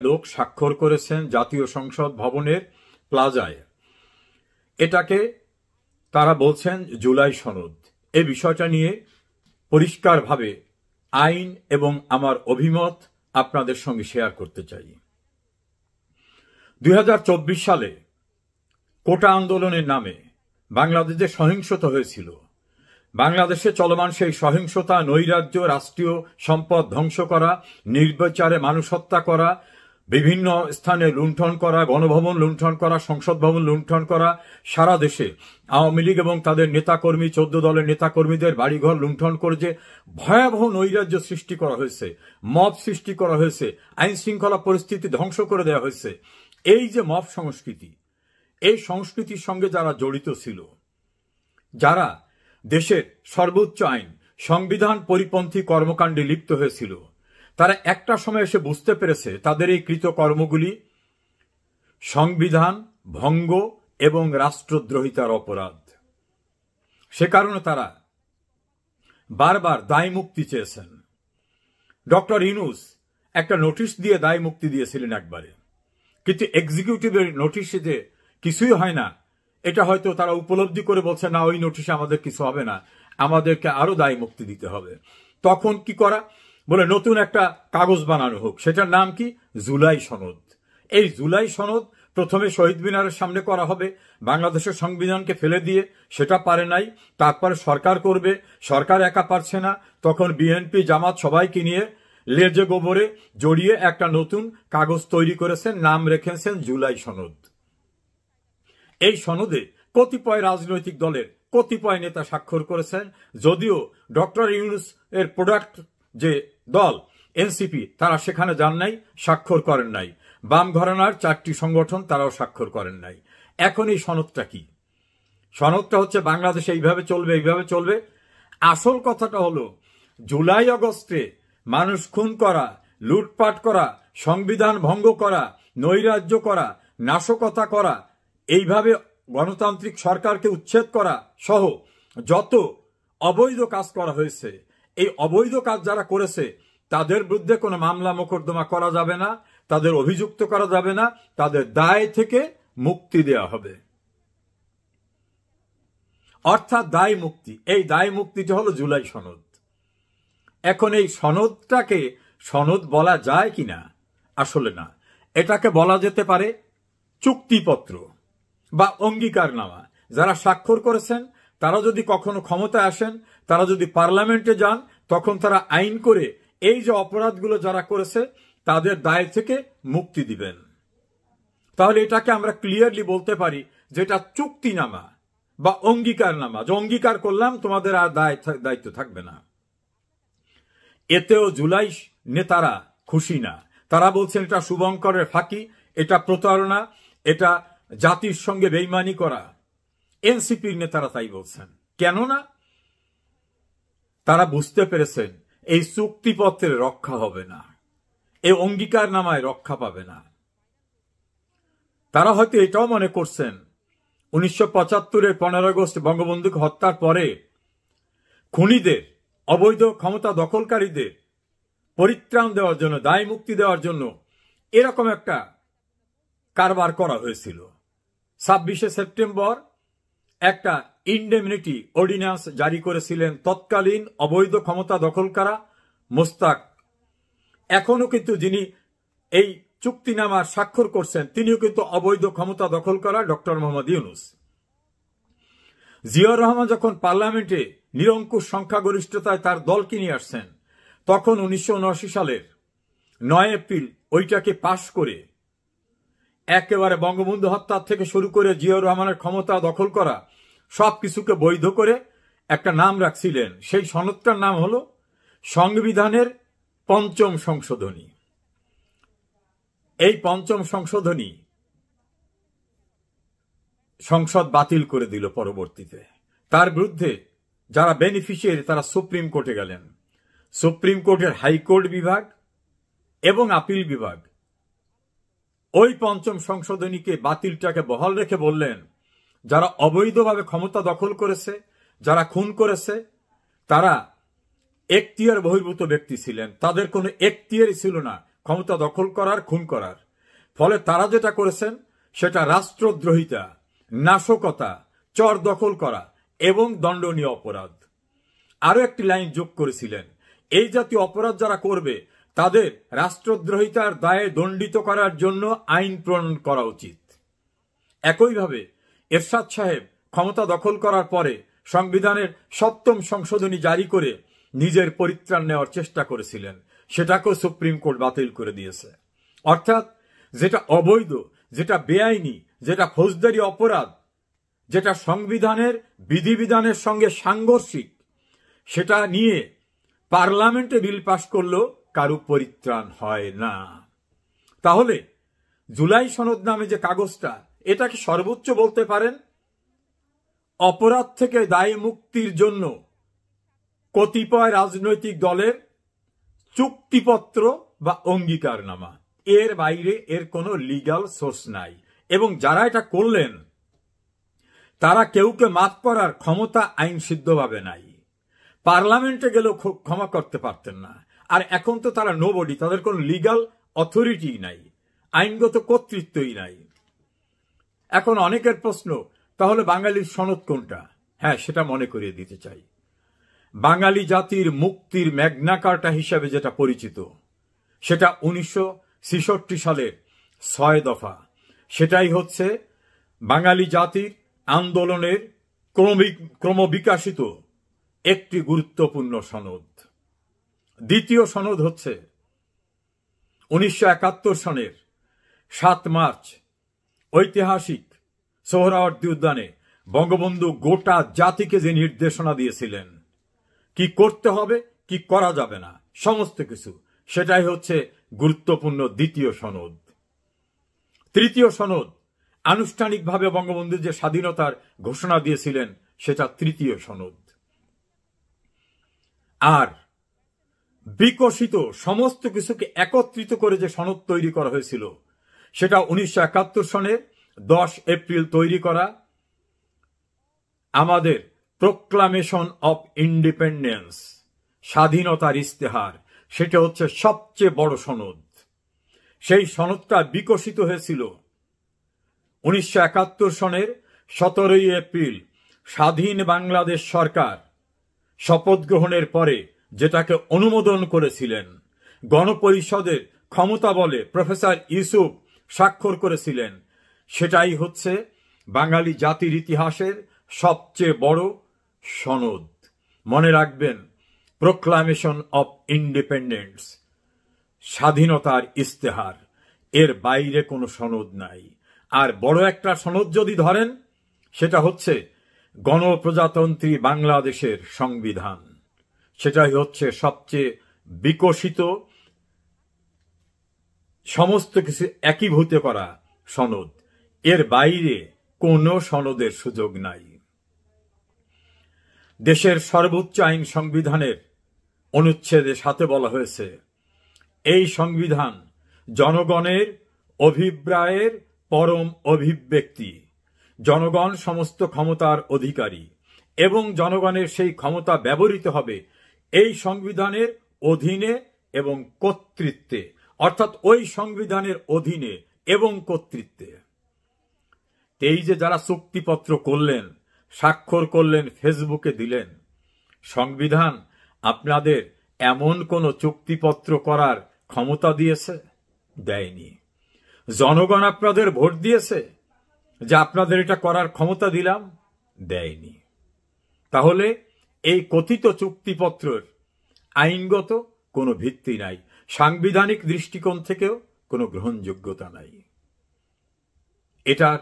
লোক স্বাক্ষর করেছেন জাতীয় সংসদ ভবনের প্লাজায়। এটাকে তারা বলছেন জুলাই সনদ। এই বিষয়টা নিয়ে পরিষ্কারভাবে আইন এবং আমার অভিমত আপনাদের সঙ্গে শেয়ার করতে চাই। 2024 সালে কোটা আন্দোলনের নামে বাংলাদেশে সহিংসতা হয়েছিল। বাংলাদেশে চলমান সেই সহিংসতা, নৈরাজ্য, রাষ্ট্রীয় সম্পদ ধ্বংস করা, নির্বিচারে মানুষ হত্যা করা, বিভিন্ন স্থানে লুণ্ঠন করা, গণভবন লুণ্ঠন করা, সংসদ ভবন লুণ্ঠন করা, সারা দেশে আওয়ামী লীগ এবং তাদের নেতাকর্মী, 14 দলের নেতাকর্মীদের বাড়িঘর লুণ্ঠন করে যে ভয়াবহ নৈরাজ্য সৃষ্টি করা হয়েছে, মব সৃষ্টি করা হয়েছে, আইন শৃঙ্খলা পরিস্থিতি ধ্বংস করে দেওয়া হয়েছে। এই যে মব সংস্কৃতি, এই সংস্কৃতির সঙ্গে যারা জড়িত ছিল, যারা দেশের সর্বোচ্চ আইন সংবিধান পরিপন্থী কর্মকাণ্ডে লিপ্ত হয়েছিল, তারা একটা সময় এসে বুঝতে পেরেছে তাদের এই কৃতকর্মগুলি সংবিধান ভঙ্গ এবং রাষ্ট্রদ্রোহিতার অপরাধ। সে কারণে তারা বারবার দায় মুক্তি চেয়েছেন। ডক্টর ইউনূস একটা নোটিশ দিয়ে দায় মুক্তি দিয়েছিলেন একবারে, কিন্তু এক্সিকিউটিভের নোটিশে যে কিছুই হয় না, এটা হয়তো তারা উপলব্ধি করে বলছে না, ওই নোটিশে আমাদের কিছু হবে না, আমাদেরকে আরো দায় মুক্তি দিতে হবে। তখন কি করা, বলে নতুন একটা কাগজ বানানো হোক, সেটার নাম কি, জুলাই সনদ। এই জুলাই সনদ প্রথমে শহীদ মিনারের সামনে করা হবে, বাংলাদেশের সংবিধানকে ফেলে দিয়ে, সেটা পারে নাই। তারপরে সরকার করবে, সরকার একা পারছে না, তখন বিএনপি জামাত সবাইকে নিয়ে লেজে গোবরে জড়িয়ে একটা নতুন কাগজ তৈরি করেছেন, নাম রেখেছেন জুলাই সনদ। এই সনদে কতিপয় রাজনৈতিক দলের কতিপয় নেতা স্বাক্ষর করেছেন, যদিও ডক্টর ইউনূস এর প্রোডাক্ট যে দল এনসিপি, তারা সেখানে যান নাই, স্বাক্ষর করেন নাই। বাম ঘরানার 4টি সংগঠন তারাও স্বাক্ষর করেন নাই। এখন এই সনদটা কি? সনদটা হচ্ছে বাংলাদেশে এইভাবে চলবে, এইভাবে চলবে। আসল কথাটা হলো জুলাই আগস্টে মানুষ খুন করা, লুটপাট করা, সংবিধান ভঙ্গ করা, নৈরাজ্য করা, নাশকতা করা, এইভাবে গণতান্ত্রিক সরকারকে উচ্ছেদ করা সহ যত অবৈধ কাজ করা হয়েছে, এই অবৈধ কাজ যারা করেছে তাদের বিরুদ্ধে কোনো মামলা মোকদ্দমা করা যাবে না, তাদের অভিযুক্ত করা যাবে না, তাদের দায় থেকে মুক্তি দেওয়া হবে। অর্থাৎ দায় মুক্তি। এই দায় মুক্তিটা হলো জুলাই সনদ। এখন এই সনদটাকে সনদ বলা যায় কিনা? আসলে না, এটাকে বলা যেতে পারে চুক্তিপত্র বা অঙ্গীকারনামা। যারা স্বাক্ষর করেছেন তারা যদি কখনো ক্ষমতায় আসেন, তারা যদি পার্লামেন্টে যান, তখন তারা আইন করে এই যে অপরাধগুলো যারা করেছে তাদের দায় থেকে মুক্তি দিবেন। তাহলে এটাকে আমরা ক্লিয়ারলি বলতে পারি যে এটা চুক্তিনামা বা অঙ্গীকারনামা, যে অঙ্গীকার করলাম, তোমাদের আর দায়িত্ব থাকবে না। এতেও জুলাই নেতারা খুশি না। তারা বলছেন এটা শুভঙ্করের ফাঁকি, এটা প্রতারণা, এটা জাতির সঙ্গে বেইমানি করা। এনসিপির নেতারা তাই বলছেন। কেননা তারা বুঝতে পেরেছেন এই চুক্তিপত্রে রক্ষা হবে না, এই অঙ্গীকারনামায় রক্ষা পাবে না। তারা হয়তো এটাও মনে করছেন 1975-এর 15 আগস্ট বঙ্গবন্ধুকে হত্যার পরে খুনিদের, অবৈধ ক্ষমতা দখলকারীদের পরিত্রাণ দেওয়ার জন্য, দায় মুক্তি দেওয়ার জন্য এরকম একটা কারবার করা হয়েছিল। 26শে সেপ্টেম্বর একটা ইনডেমনিটি অর্ডিন্যান্স জারি করেছিলেন তৎকালীন অবৈধ ক্ষমতা দখলকারী মোস্তাক। এখনো কিন্তু যিনি এই চুক্তিনামার স্বাক্ষর করছেন তিনিও কিন্তু অবৈধ ক্ষমতা দখল করা ডক্টর মোহাম্মদ ইউনূস। জিয়াউর রহমান যখন পার্লামেন্টে নিরঙ্কুশ সংখ্যাগরিষ্ঠতায় তার দলকে নিয়ে আসছেন, তখন 1979 সালের 9 এপ্রিল ওইটাকে পাশ করে একেবারে বঙ্গবন্ধু হত্যা থেকে শুরু করে জিয়াউর রহমানের ক্ষমতা দখল করা সবকিছুকে বৈধ করে একটা নাম রাখছিলেন। সেই সনদটার নাম হলো সংবিধানের 5ম সংশোধনী। এই 5ম সংশোধনী সংসদ বাতিল করে দিল পরবর্তীতে। তার বিরুদ্ধে যারা বেনিফিশিয়ারি তারা সুপ্রিম কোর্টে গেলেন। সুপ্রিম কোর্টের হাইকোর্ট বিভাগ এবং আপিল বিভাগ ওই 5ম সংশোধনীকে বাতিলটাকে বহাল রেখে বললেন, যারা অবৈধভাবে ক্ষমতা দখল করেছে, যারা খুন করেছে, তারা এখতিয়ার বহির্ভূত ব্যক্তি ছিলেন, তাদের কোনো এখতিয়ারই ছিল না ক্ষমতা দখল করার, খুন করার। ফলে তারা যেটা করেছেন সেটা রাষ্ট্রদ্রোহিতা, নাশকতা, চর দখল করা এবং দণ্ডনীয় অপরাধ। আরো একটি লাইন যোগ করেছিলেন, এই জাতীয় অপরাধ যারা করবে তাদের রাষ্ট্রদ্রোহিতার দায়ে দণ্ডিত করার জন্য আইন প্রণয়ন করা উচিত। একইভাবে এরশাদ সাহেব ক্ষমতা দখল করার পরে সংবিধানের ৭ম সংশোধনী জারি করে নিজের পরিত্রাণ নেওয়ার চেষ্টা করেছিলেন, সেটাকেও সুপ্রিম কোর্ট বাতিল করে দিয়েছে। অর্থাৎ যেটা অবৈধ, যেটা বেআইনি, যেটা ফৌজদারি অপরাধ, যেটা সংবিধানের বিধিবিধানের সঙ্গে সাংঘর্ষিক, সেটা নিয়ে পার্লামেন্টে বিল পাশ করলেও কারো পরিত্রাণ হয় না। তাহলে জুলাই সনদ নামে যে কাগজটা, এটাকে সর্বোচ্চ বলতে পারেন অপরাধ থেকে দায় মুক্তির জন্য কতিপয় রাজনৈতিক দলের চুক্তিপত্র বা অঙ্গীকারনামা। এর বাইরে এর কোনো লিগ্যাল সোর্স নাই। এবং যারা এটা করলেন তারা কেউকে মাফ করার ক্ষমতা আইন সিদ্ধভাবে নাই। পার্লামেন্টে গেলেও ক্ষমা করতে পারতেন না। আর এখন তো তারা নোবডি, তাদের কোনো লিগ্যাল অথরিটি নাই, আইনগত কর্তৃত্বই নাই। এখন অনেকের প্রশ্ন, তাহলে বাঙালির সনদ কোনটা? হ্যাঁ, সেটা মনে করিয়ে দিতে চাই। বাঙালি জাতির মুক্তির ম্যাগনা কার্টা হিসাবে যেটা পরিচিত, সেটা 1966 সালের 6 দফা। সেটাই হচ্ছে বাঙালি জাতির আন্দোলনের ক্রমবিকাশিত একটি গুরুত্বপূর্ণ সনদ। দ্বিতীয় সনদ হচ্ছে 1971 সনের 7 মার্চ ঐতিহাসিক সোহরাওয়ার্দী উদ্যানে বঙ্গবন্ধু গোটা জাতিকে যে নির্দেশনা দিয়েছিলেন, কি করতে হবে, কি করা যাবে না, সমস্ত কিছু, সেটাই হচ্ছে গুরুত্বপূর্ণ দ্বিতীয় সনদ। তৃতীয় সনদ আনুষ্ঠানিকভাবে বঙ্গবন্ধু যে স্বাধীনতার ঘোষণা দিয়েছিলেন, সেটা তৃতীয় সনদ। আর বিকশিত সমস্ত কিছুকে একত্রিত করে যে সনদ তৈরি করা হয়েছিল, সেটা 1971 সনের 10 এপ্রিল তৈরি করা আমাদের প্রোক্লামেশন অফ ইন্ডিপেন্ডেন্স, স্বাধীনতার ইস্তেহার। সেটা হচ্ছে সবচেয়ে বড় সনদ। সেই সনদটা বিকশিত হয়েছিল 1971 সনের 17 এপ্রিল স্বাধীন বাংলাদেশ সরকার শপথ গ্রহণের পরে যেটাকে অনুমোদন করেছিলেন, গণপরিষদের ক্ষমতা বলে প্রফেসর ইউসুফ স্বাক্ষর করেছিলেন। সেটাই হচ্ছে বাঙালি জাতির ইতিহাসের সবচেয়ে বড় সনদ। মনে রাখবেন, প্রোক্লামেশন অফ ইন্ডিপেন্ডেন্স, স্বাধীনতার ইস্তেহার, এর বাইরে কোনো সনদ নাই। আর বড় একটা সনদ যদি ধরেন, সেটা হচ্ছে গণপ্রজাতন্ত্রী বাংলাদেশের সংবিধান। সেটাই হচ্ছে সবচেয়ে বিকশিত, সমস্ত কিছু একীভূত করা সনদ। এর বাইরে কোনো সনদের সুযোগ নাই। দেশের সর্বোচ্চ আইন সংবিধানের অনুচ্ছেদে 7 বলা হয়েছে, এই সংবিধান জনগণের অভিপ্রায়ের পরম অভিব্যক্তি, জনগণ সমস্ত ক্ষমতার অধিকারী এবং জনগণের সেই ক্ষমতা ব্যবহৃত হবে এই সংবিধানের অধীনে এবং কর্তৃত্বে, অর্থাৎ ওই সংবিধানের অধীনে এবং কর্তৃত্বে। এই যে যারা চুক্তিপত্র করলেন, স্বাক্ষর করলেন, ফেসবুকে দিলেন, সংবিধান আপনাদের এমন কোন চুক্তিপত্র করার ক্ষমতা দিয়েছে? দেয়নি। জনগণ আপনাদের ভোট দিয়েছে যে আপনাদের এটা করার ক্ষমতা দিলাম? দেয়নি। তাহলে এই কথিত চুক্তিপত্রের আইনগত কোনো ভিত্তি নাই, সাংবিধানিক দৃষ্টিকোণ থেকেও কোনো গ্রহণযোগ্যতা নাই। এটার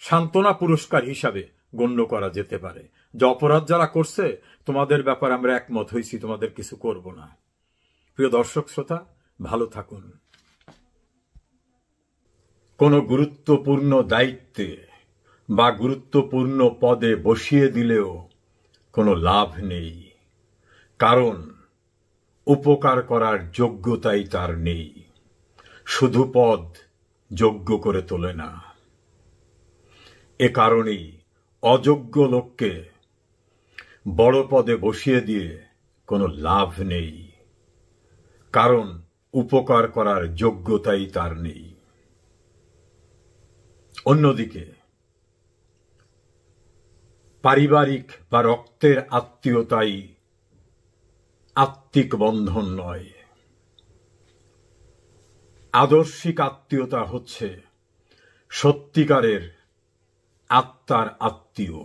সান্ত্বনা পুরস্কার হিসাবে গণ্য করা যেতে পারে যে অপরাধ যারা করছে তোমাদের ব্যাপারে আমরা একমত হয়েছি, তোমাদের কিছু করব না। প্রিয় দর্শক শ্রোতা, ভালো থাকুন। কোনো গুরুত্বপূর্ণ দায়িত্বে বা গুরুত্বপূর্ণ পদে বসিয়ে দিলেও কোনো লাভ নেই, কারণ উপকার করার যোগ্যতাই তার নেই। শুধু পদ যোগ্য করে তোলে না। এ কারণেই অযোগ্য লোককে বড় পদে বসিয়ে দিয়ে কোনো লাভ নেই, কারণ উপকার করার যোগ্যতাই তার নেই। অন্যদিকে পারিবারিক বা রক্তের আত্মীয়তাই আত্মিক বন্ধন নয়। আদর্শিক আত্মীয়তা হচ্ছে সত্যিকারের আত্মার আত্মীয়।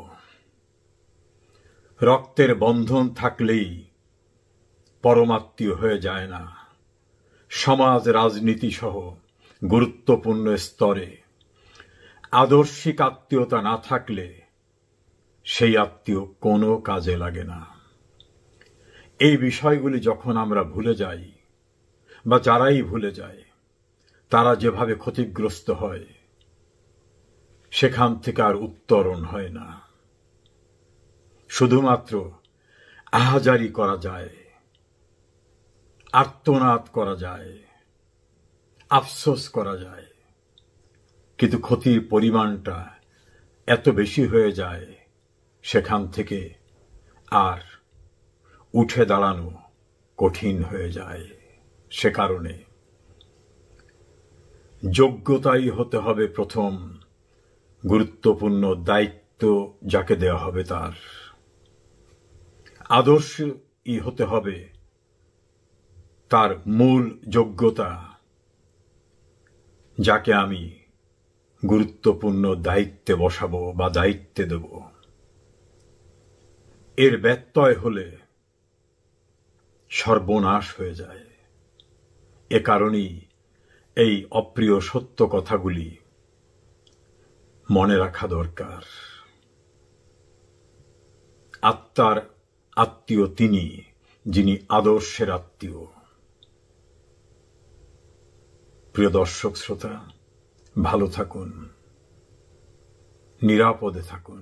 রক্তের বন্ধন থাকলেই পরমাত্মীয় হয়ে যায় না। সমাজ, রাজনীতি সহ গুরুত্বপূর্ণ স্তরে আদর্শিক আত্মীয়তা না থাকলে সেই আত্মীয় কোনো কাজে লাগে না। এই বিষয়গুলি যখন আমরা ভুলে যাই, বা যারাই ভুলে যায়, তারা যেভাবে ক্ষতিগ্রস্ত হয়, সেখান থেকে আর উত্তরণ হয় না। শুধুমাত্র আহাজারি করা যায়, আর্তনাদ করা যায়, আফসোস করা যায়, কিন্তু ক্ষতির পরিমাণটা এত বেশি হয়ে যায়, সেখান থেকে আর উঠে দাঁড়ানো কঠিন হয়ে যায়। সে কারণে যোগ্যতাই হতে হবে প্রথম গুরুত্বপূর্ণ দায়িত্ব যাকে দেওয়া হবে তার। আদর্শই হতে হবে তার মূল যোগ্যতা, যাকে আমি গুরুত্বপূর্ণ দায়িত্বে বসাবো বা দায়িত্বে দেব। এর ব্যত্যয় হলে সর্বনাশ হয়ে যায়। এ কারণেই এই অপ্রিয় সত্য কথাগুলি মনে রাখা দরকার। আত্মার আত্মীয় তিনি, যিনি আদর্শের আত্মীয়। প্রিয় দর্শক শ্রোতা, ভালো থাকুন, নিরাপদে থাকুন।